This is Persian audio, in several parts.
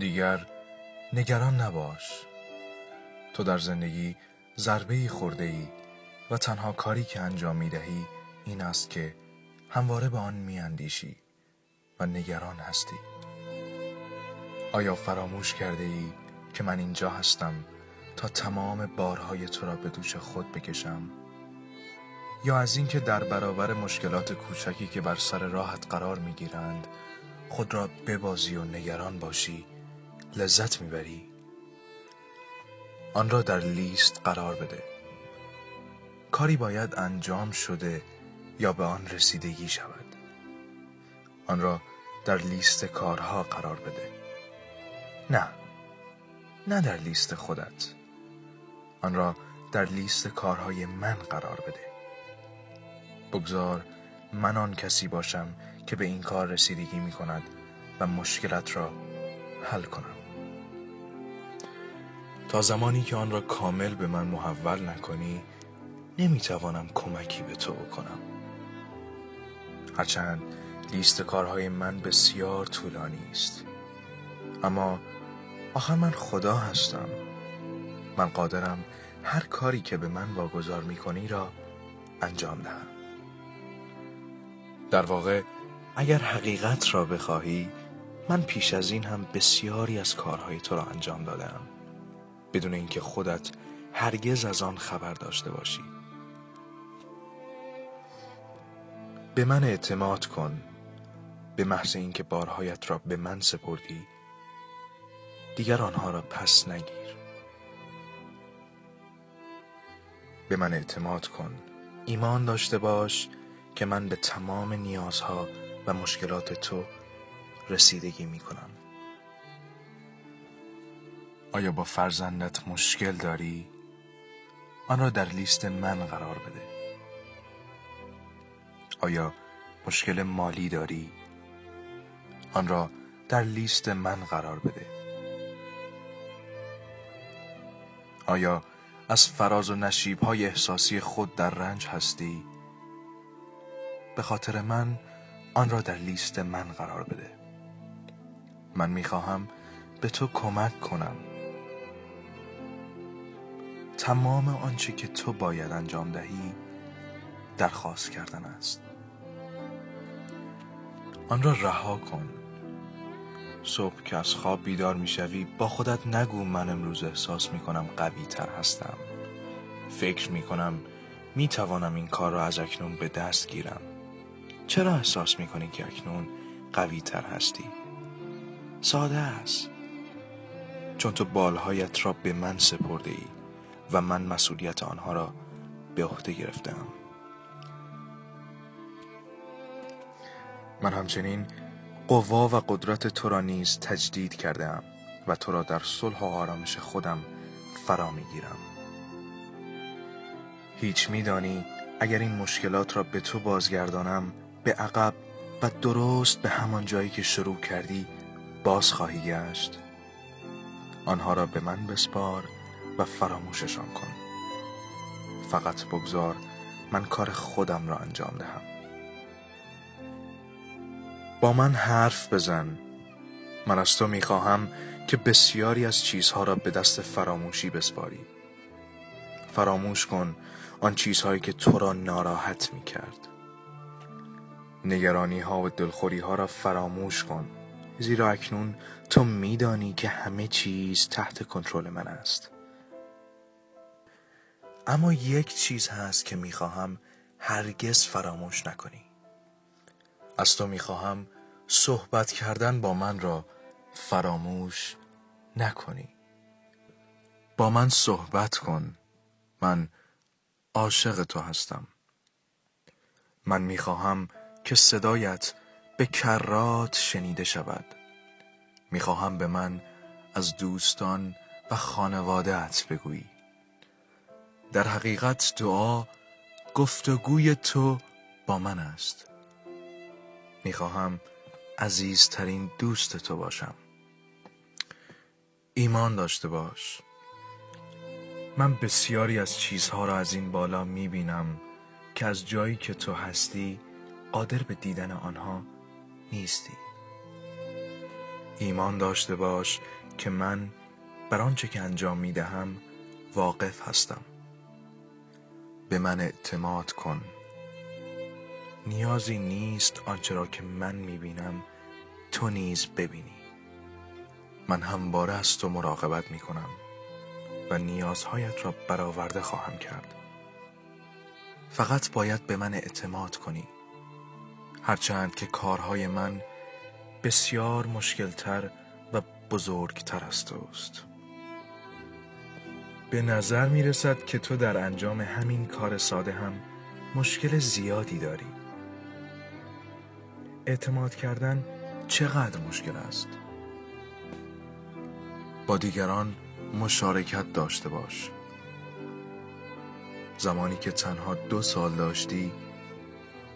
دیگر نگران نباش. تو در زندگی ضربه‌ای خورده‌ای و تنها کاری که انجام می‌دهی این است که همواره به آن می‌اندیشی و نگران هستی. آیا فراموش کرده‌ای که من اینجا هستم تا تمام بارهای تو را به دوش خود بکشم؟ یا از اینکه در برابر مشکلات کوچکی که بر سر راهت قرار می‌گیرند خود را ببازی و نگران باشی لذت می‌بری؟ آن را در لیست قرار بده. کاری باید انجام شده یا به آن رسیدگی شود. آن را در لیست کارها قرار بده. نه در لیست خودت. آن را در لیست کارهای من قرار بده. بگذار من آن کسی باشم که به این کار رسیدگی می کند و مشکلت را حل کنم. تا زمانی که آن را کامل به من محول نکنی نمیتوانم کمکی به تو بکنم. هرچند لیست کارهای من بسیار طولانی است، اما آخر من خدا هستم. من قادرم هر کاری که به من واگذار میکنی را انجام دهم. در واقع اگر حقیقت را بخواهی من پیش از این هم بسیاری از کارهای تو را انجام دادم بدون اینکه خودت هرگز از آن خبر داشته باشی. به من اعتماد کن. به محض اینکه بارهایت را به من سپردی دیگر آنها را پس نگیر. به من اعتماد کن. ایمان داشته باش که من به تمام نیازها و مشکلات تو رسیدگی می کنم. آیا با فرزندت مشکل داری؟ آن را در لیست من قرار بده. آیا مشکل مالی داری؟ آن را در لیست من قرار بده. آیا از فراز و نشیب‌های احساسی خود در رنج هستی؟ به خاطر من آن را در لیست من قرار بده. من می‌خواهم به تو کمک کنم. تمام آنچه که تو باید انجام دهی درخواست کردن است. آن را رها کن. صبح که از خواب بیدار میشوی با خودت نگو من امروز احساس میکنم قوی تر هستم. فکر میکنم میتوانم این کار را از اکنون به دست گیرم. چرا احساس میکنی که اکنون قوی تر هستی؟ ساده است. چون تو بالهایت را به من سپرده ای و من مسئولیت آنها را به عهده گرفتم. من همچنین قوا و قدرت تو را نیز تجدید کردم و تو را در صلح و آرامش خودم فرا میگیرم. هیچ میدانی اگر این مشکلات را به تو بازگردانم به عقب و درست به همان جایی که شروع کردی باز خواهی گشت. آنها را به من بسپار و فراموششان کن. فقط بگذار من کار خودم را انجام دهم. با من حرف بزن. من از تو میخواهم که بسیاری از چیزها را به دست فراموشی بسپاری. فراموش کن آن چیزهایی که تو را ناراحت میکرد. نگرانی ها و دلخوری ها را فراموش کن، زیرا اکنون تو میدانی که همه چیز تحت کنترل من است. اما یک چیز هست که میخواهم هرگز فراموش نکنی. از تو میخواهم صحبت کردن با من را فراموش نکنی. با من صحبت کن. من عاشق تو هستم. من میخواهم که صدایت به کرات شنیده شود. میخواهم به من از دوستان و خانواده‌ات بگویی. در حقیقت دعا گفتگوی تو با من است. میخواهم عزیزترین دوست تو باشم. ایمان داشته باش. من بسیاری از چیزها را از این بالا میبینم که از جایی که تو هستی قادر به دیدن آنها نیستی. ایمان داشته باش که من بر آنچه که انجام میدهم واقف هستم. به من اعتماد کن. نیازی نیست آنچه را که من میبینم تو نیز ببینی. من همواره از تو مراقبت میکنم و نیازهایت را برآورده خواهم کرد. فقط باید به من اعتماد کنی. هرچند که کارهای من بسیار مشکلتر و بزرگتر از توست. به نظر می رسد که تو در انجام همین کار ساده هم مشکل زیادی داری. اعتماد کردن چقدر مشکل است؟ با دیگران مشارکت داشته باش. زمانی که تنها 2 سال داشتی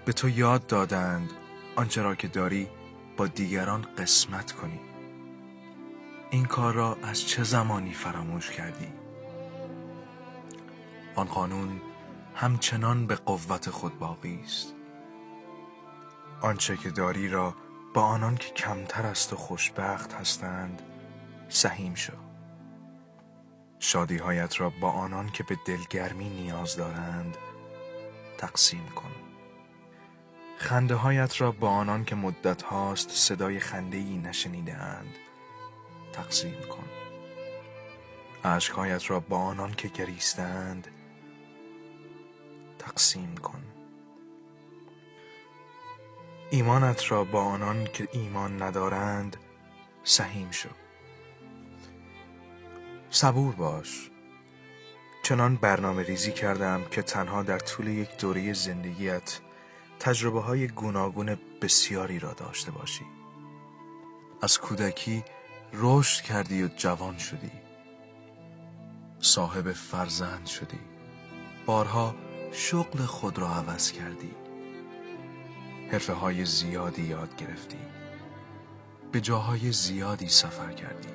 به تو یاد دادند آنچه را که داری با دیگران قسمت کنی. این کار را از چه زمانی فراموش کردی؟ آن قانون همچنان به قوت خود باقی است. آنچه که داری را با آنان که کمتر از تو خوشبخت هستند سهیم شو. شادی‌هایت را با آنان که به دلگرمی نیاز دارند تقسیم کن. خنده‌هایت را با آنان که مدت هاست صدای خنده‌ای نشنیده‌اند تقسیم کن. اشک‌هایت را با آنان که گریستند تقسیم کن. ایمانت را با آنان که ایمان ندارند سهیم شو. صبور باش. چنان برنامه ریزی کردم که تنها در طول یک دوره زندگیت تجربه های گوناگون بسیاری را داشته باشی. از کودکی رشد کردی و جوان شدی. صاحب فرزند شدی. بارها شغل خود را عوض کردی. حرفه های زیادی یاد گرفتی. به جاهای زیادی سفر کردی.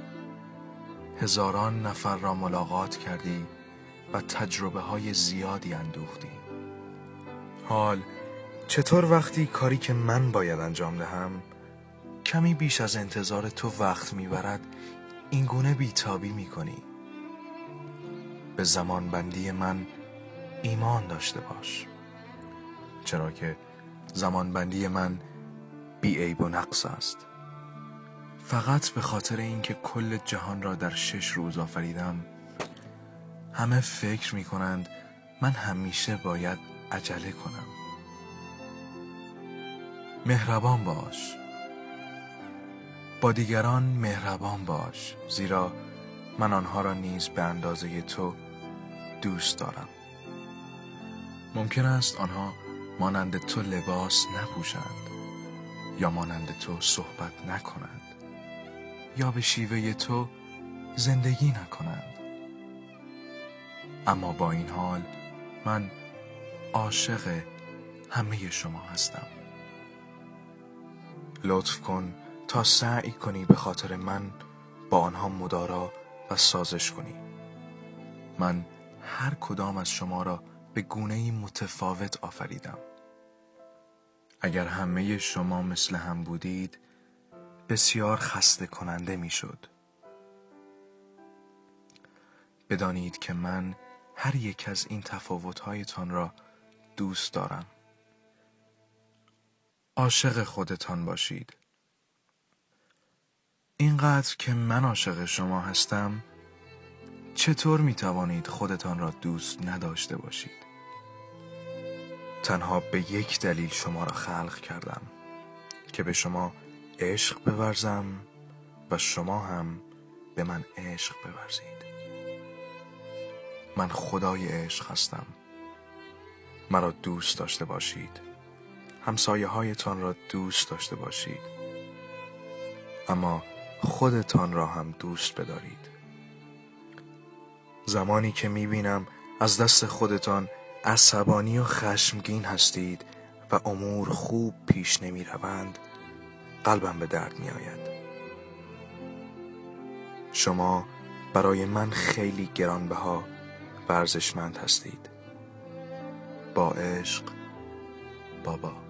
هزاران نفر را ملاقات کردی و تجربه های زیادی اندوختی. حال چطور وقتی کاری که من باید انجام دهم کمی بیش از انتظار تو وقت میبرد این گونه بیتابی میکنی؟ به زمانبندی من ایمان داشته باش، چرا که زمانبندی من بی عیب و نقص است. فقط به خاطر اینکه کل جهان را در 6 روز آفریدم همه فکر میکنند من همیشه باید عجله کنم. مهربان باش. با دیگران مهربان باش، زیرا من آنها را نیز به اندازه تو دوست دارم. ممکن است آنها مانند تو لباس نپوشند، یا مانند تو صحبت نکنند، یا به شیوه تو زندگی نکنند. اما با این حال من عاشق همه شما هستم. لطف کن تا سعی کنی به خاطر من با آنها مدارا و سازش کنی. من هر کدام از شما را به گونه‌ای متفاوت آفریدم. اگر همه شما مثل هم بودید بسیار خسته کننده میشد. بدانید که من هر یک از این تفاوت‌هایتان را دوست دارم. عاشق خودتان باشید. اینقدر که من عاشق شما هستم، چطور می توانید خودتان را دوست نداشته باشید؟ تنها به یک دلیل شما را خلق کردم، که به شما عشق بورزم و شما هم به من عشق بورزید. من خدای عشق هستم. مرا دوست داشته باشید. همسایه هایتان را دوست داشته باشید. اما خودتان را هم دوست بدارید. زمانی که میبینم از دست خودتان عصبانی و خشمگین هستید و امور خوب پیش نمی روند، قلبم به درد می آید. شما برای من خیلی گرانبها و ارزشمند هستید. با عشق، بابا.